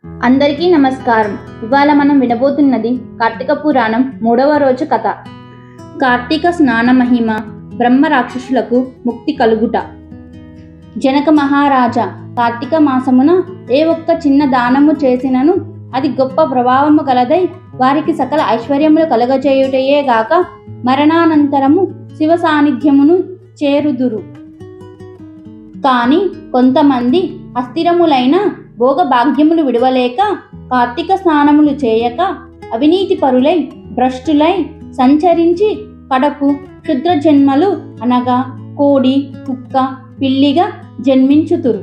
అందరికీ నమస్కారం. ఇవాళ మనం వినబోతున్నది కార్తీక పురాణం 3వ రోజు కథ. కార్తీక స్నాన మహిమ, బ్రహ్మ రాక్షసులకు ముక్తి కలుగుట. జనక మహారాజా, కార్తీక మాసమున ఏ ఒక్క చిన్న దానము చేసినను అది గొప్ప ప్రభావము గలదై వారికి సకల ఐశ్వర్యములు కలుగజేయుటయే గాక మరణానంతరము శివ సాన్నిధ్యమును చేరుదురు. కాని కొంతమంది అస్థిరములైన భోగ భాగ్యములు విడవలేక కార్తీక స్నానములు చేయక అవినీతి పరులై భ్రష్టులై సంచరించి కడకు క్షుద్ర జన్మలు అనగా కోడి, కుక్క, పిల్లిగా జన్మించుతురు.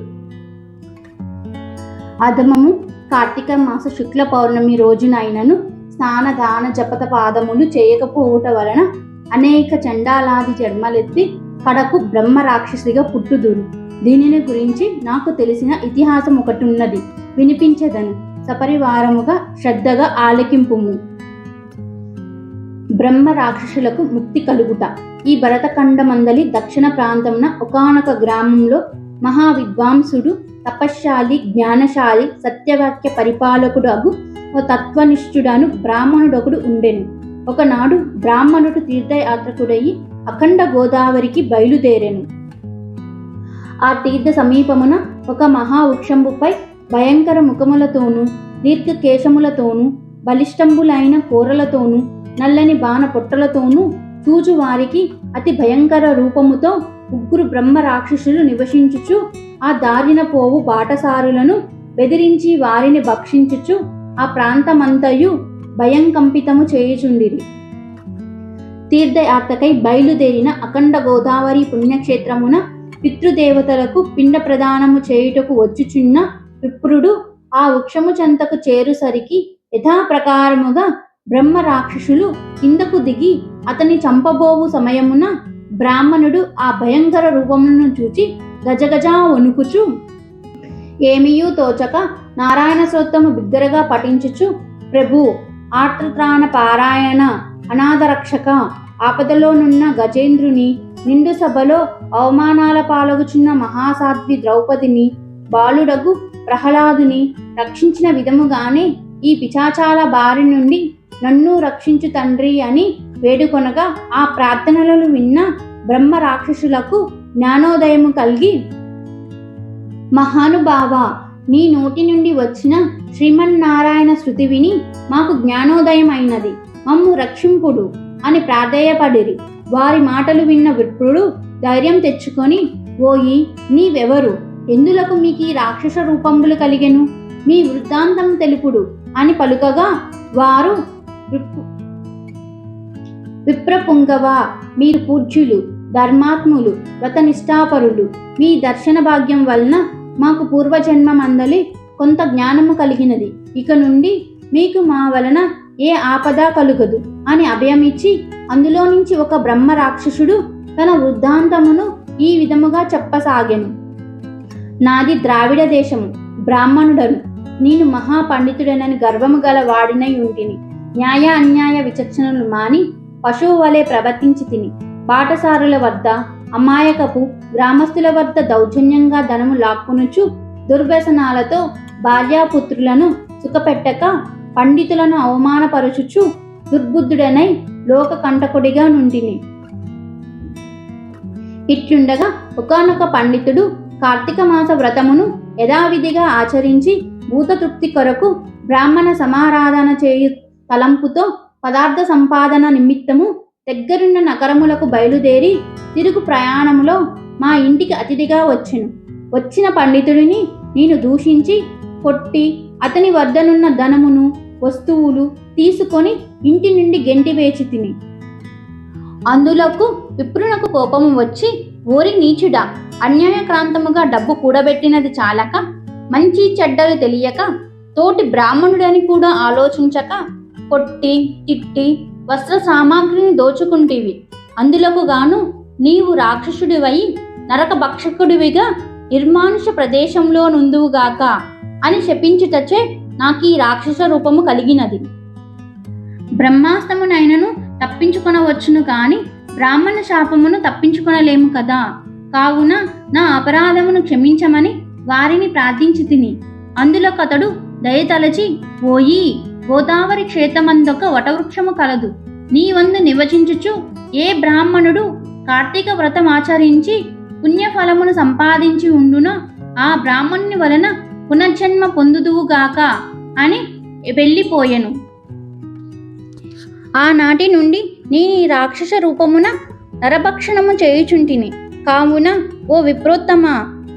అధమము కార్తీక మాస శుక్ల పౌర్ణమి రోజునైనను స్నాన దాన జపత పాదములు చేయకపోవుట వలన అనేక చండాలాది జన్మలెత్తి కడకు బ్రహ్మ రాక్షసిగా పుట్టుదురు. దీనిని గురించి నాకు తెలిసిన ఇతిహాసం ఒకటున్నది, వినిపించదను. సపరివారముగా శ్రద్ధగా ఆలకింపుము. బ్రహ్మ రాక్షసులకు ముక్తి కలుగుట. ఈ భరతఖండమందలి దక్షిణ ప్రాంతమున ఒకానొక గ్రామంలో మహావిద్వాంసుడు, తపశ్శాలి, జ్ఞానశాలి, సత్యవాక్య పరిపాలకుడు అగు ఓ తత్వనిష్ఠుడను బ్రాహ్మణుడొకడు ఉండెను. ఒకనాడు బ్రాహ్మణుడు తీర్థయాత్రకుడయి అఖండ గోదావరికి బయలుదేరెను. ఆ తీర్థ సమీపమున ఒక మహావృక్షంబుపై భయంకర ముఖములతోనూ దీర్ఘకేశములతోనూ బలిష్టంబులైన కూరలతోనూ నల్లని బాణ పొట్టలతోనూ చూచువారికి అతి భయంకర రూపముతో ముగ్గురు బ్రహ్మ రాక్షసులు నివసించుచు ఆ దారిన పోవు బాటసారులను బెదిరించి వారిని భక్షించుచు ఆ ప్రాంతమంతయు భయంకంపితము చేయుచుండిరి. తీర్థయాత్రకై బయలుదేరిన అఖండ గోదావరి పుణ్యక్షేత్రమున పితృదేవతలకు పిండ ప్రదానము చేయుటకు వచ్చుచున్న విప్రుడు ఆ వృక్షము చెంతకు చేరుసరికి యథాప్రకారముగా బ్రహ్మ రాక్షసులు కిందకు దిగి అతని చంపబోవు సమయమున బ్రాహ్మణుడు ఆ భయంకర రూపమును చూచి గజగజా వణుకుచు ఏమియూ తోచక నారాయణ స్తోత్రము బిగ్గరగా పఠించుచు, ప్రభు, ఆర్తత్రాణ పారాయణ, అనాథరక్షక, ఆపదలోనున్న గజేంద్రుని, నిండు సభలో అవమానాల పాలగుచున్న మహాసాధ్వి ద్రౌపదిని, బాలుడగు ప్రహ్లాదుని రక్షించిన విధముగానే ఈ పిశాచాల బారి నుండి నన్ను రక్షించు తండ్రి అని వేడుకొనగా ఆ ప్రార్థనలను విన్న బ్రహ్మ రాక్షసులకు జ్ఞానోదయము కలిగి, మహానుభావ, నీ నోటి నుండి వచ్చిన శ్రీమన్నారాయణ శృతి విని మాకు జ్ఞానోదయం అయినది, మమ్ము రక్షింపుడు అని ప్రాధేయపడిరి. వారి మాటలు విన్న విప్రుడు ధైర్యం తెచ్చుకొని, ఓయి, నీవెవరు? ఎందులకు మీకు ఈ రాక్షస రూపంబులు కలిగెను? మీ వృత్తాంతం తెలుపుడు అని పలుకగా వారు, విప్రపుంగవ, మీరు పూజ్యులు, ధర్మాత్ములు, వ్రతనిష్ఠాపరులు. మీ దర్శన భాగ్యం వలన మాకు పూర్వజన్మమందలి కొంత జ్ఞానము కలిగినది. ఇక నుండి మీకు మా వలన ఏ ఆపద కలుగదు అని అభయమిచ్చి అందులో నుంచి ఒక బ్రహ్మ రాక్షసుడు తన వృద్ధాంతమును ఈ విధముగా చెప్పసాగెను. నాది ద్రావిడ దేశము, బ్రాహ్మణుడను. నేను మహాపండితుడనని గర్వము గల వాడినై ఉంటిని. న్యాయ అన్యాయ విచక్షణలు మాని పశువు వలె ప్రవర్తించి తిని. బాటసారుల వద్ద, అమాయకపు గ్రామస్తుల వద్ద దౌర్జన్యంగా ధనము లాక్కునుచు దుర్వ్యసనాలతో భార్యాపుత్రులను సుఖపెట్టక పండితులను అవమానపరచుచు దుర్బుద్ధుడనై లోక కంటకుడిగా నుండిని. ఇట్లుండగా ఒకానొక పండితుడు కార్తీక మాస వ్రతమును యథావిధిగా ఆచరించి భూతతృప్తి కొరకు బ్రాహ్మణ సమారాధన చేయు తలంపుతో పదార్థ సంపాదన నిమిత్తము దగ్గరున్న నగరములకు బయలుదేరి తిరుగు ప్రయాణములో మా ఇంటికి అతిథిగా వచ్చెను. వచ్చిన పండితుడిని నేను దూషించి కొట్టి అతని వద్దనున్న ధనమును వస్తువులు తీసుకొని ఇంటి నుండి గెంటి వేచి తిని. అందులకు విప్రునకు కోపము వచ్చి, ఓరి నీచుడా, అన్యాయక్రాంతముగా డబ్బు కూడబెట్టినది చాలక, మంచి చెడ్డలు తెలియక, తోటి బ్రాహ్మణుడని కూడా ఆలోచించక కొట్టి తిట్టి వస్త్ర సామాగ్రిని దోచుకుంటేవి. అందులకు గాను నీవు రాక్షసుడివై నరక భక్షకుడివిగా నిర్మానుష ప్రదేశంలో నుందువుగాక అని శపించుటచే నాకు ఈ రాక్షస రూపము కలిగినది. బ్రహ్మాస్త్రమునైనను తప్పించుకొనవచ్చును కాని బ్రాహ్మణ శాపమును తప్పించుకొనలేము కదా. కావున నా అపరాధమును క్షమించమని వారిని ప్రార్థించి తిని. అందులోకతడు దయతలచి, ఓయి గోదావరి క్షేత్రమందొక వటవృక్షము కలదు. నీ వందు నివచించుచు ఏ బ్రాహ్మణుడు కార్తీక వ్రతమాచరించి పుణ్యఫలమును సంపాదించి ఉండునో ఆ బ్రాహ్మణుని వలన పునర్జన్మ పొందుదువుగాక అని వెళ్ళిపోయెను. ఆనాటి నుండి నేను ఈ రాక్షస రూపమున నరభక్షణము చేయుచుంటిని. కావున ఓ విప్రోత్తమ,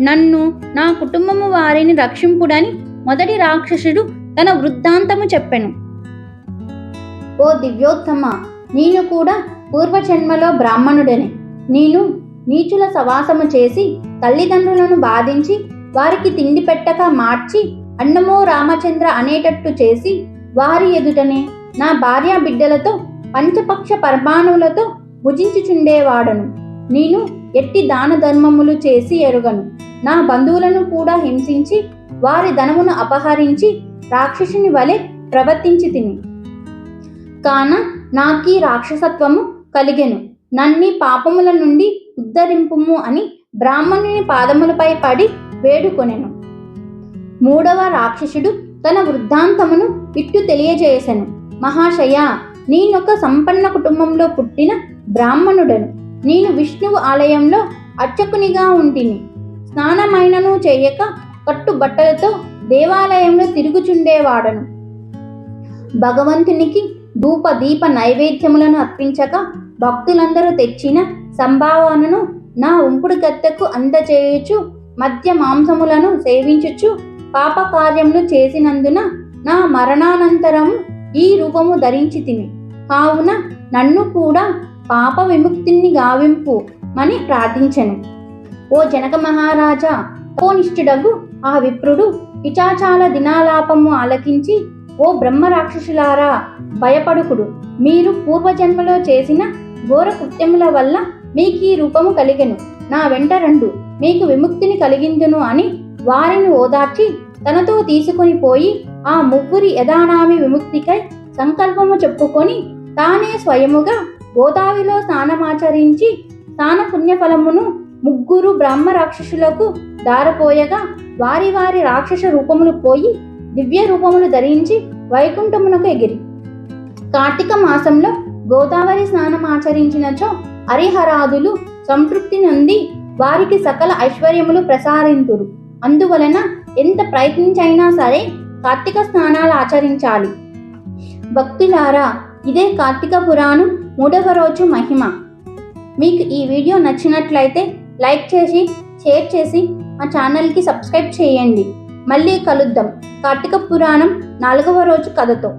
నన్ను నా కుటుంబము వారిని రక్షింపుడని మొదటి రాక్షసుడు తన వృత్తాంతము చెప్పెను. ఓ దివ్యోత్తమ, నేను కూడా పూర్వజన్మలో బ్రాహ్మణుడని. నేను నీచుల సవాసము చేసి తల్లిదండ్రులను బాధించి వారికి తిండి పెట్టక మార్చి అన్నమో రామచంద్ర అనేటట్టు చేసి వారి ఎదుటనే నా భార్య బిడ్డలతో పంచపక్ష పరమాణువులతో భుజించుచుండేవాడను. నేను ఎట్టి దాన ధర్మములు చేసి ఎరుగను. నా బంధువులను కూడా హింసించి వారి ధనమును అపహరించి రాక్షసుని వలె ప్రవర్తించి తిని. కాన నాకీ రాక్షసత్వము కలిగెను. నన్ని పాపముల నుండి ఉద్ధరింపుము అని బ్రాహ్మణుని పాదములపై పడి వేడుకొనెను. మూడవ రాక్షసుడు తన వృద్ధాంతమును ఇట్టు తెలియజేసెను. మహాశయ, నేనొక సంపన్న కుటుంబంలో పుట్టిన బ్రాహ్మణుడను. నేను విష్ణువు ఆలయంలో అర్చకునిగా ఉంటిని. స్నానమైనను చేయక కట్టు బట్టలతో దేవాలయంలో తిరుగుచుండేవాడను. భగవంతునికి ధూప దీప నైవేద్యములను అర్పించక భక్తులందరూ తెచ్చిన సంభావనను నా ఉంపుడు గత్తెకు అందచేయుచు మద్య మాంసములను సేవించుచు పాప కార్యములు చేసినందున నా మరణానంతరం ఈ రూపము ధరించి తిని. కావున నన్ను కూడా పాప విముక్తిని గావింపు అని ప్రార్థించెను. ఓ జనక మహారాజా, ఓ నిష్ఠుడగు ఆ విప్రుడు పిచాచాల దినాలాపము ఆలకించి, ఓ బ్రహ్మ రాక్షసులారా, భయపడుకుడు. మీరు పూర్వజన్మలో చేసిన ఘోర కృత్యముల వల్ల మీకు ఈ రూపము కలిగెను. నా వెంట రండు, మీకు విముక్తిని కలిగిందును అని వారిని ఓదార్చి తనతో తీసుకొని పోయి ఆ ముగ్గురి యథానామి విముక్తికై సంకల్పము చెప్పుకొని తానే స్వయముగా గోదావరిలో స్నానమాచరించి స్నాన పుణ్యఫలమును ముగ్గురు బ్రహ్మ రాక్షసులకు దారపోయగా వారి వారి రాక్షస రూపములు పోయి దివ్య రూపములు ధరించి వైకుంఠమునకు ఎగిరి. కార్తీక మాసంలో గోదావరి స్నానం ఆచరించినచో హరిహరాదులు సంతృప్తి నొంది వారికి సకల ఐశ్వర్యములు ప్రసారింతురు. అందువలన ఎంత ప్రయత్నించైనా సరే కార్తీక స్నానాలు ఆచరించాలి. భక్తులారా, ఇదే కార్తీక పురాణం 3వ రోజు మహిమ. మీకు ఈ వీడియో నచ్చినట్లయితే లైక్ చేసి షేర్ చేసి మా ఛానల్కి సబ్స్క్రైబ్ చేయండి. మళ్ళీ కలుద్దాం కార్తీక పురాణం 4వ రోజు కథతో.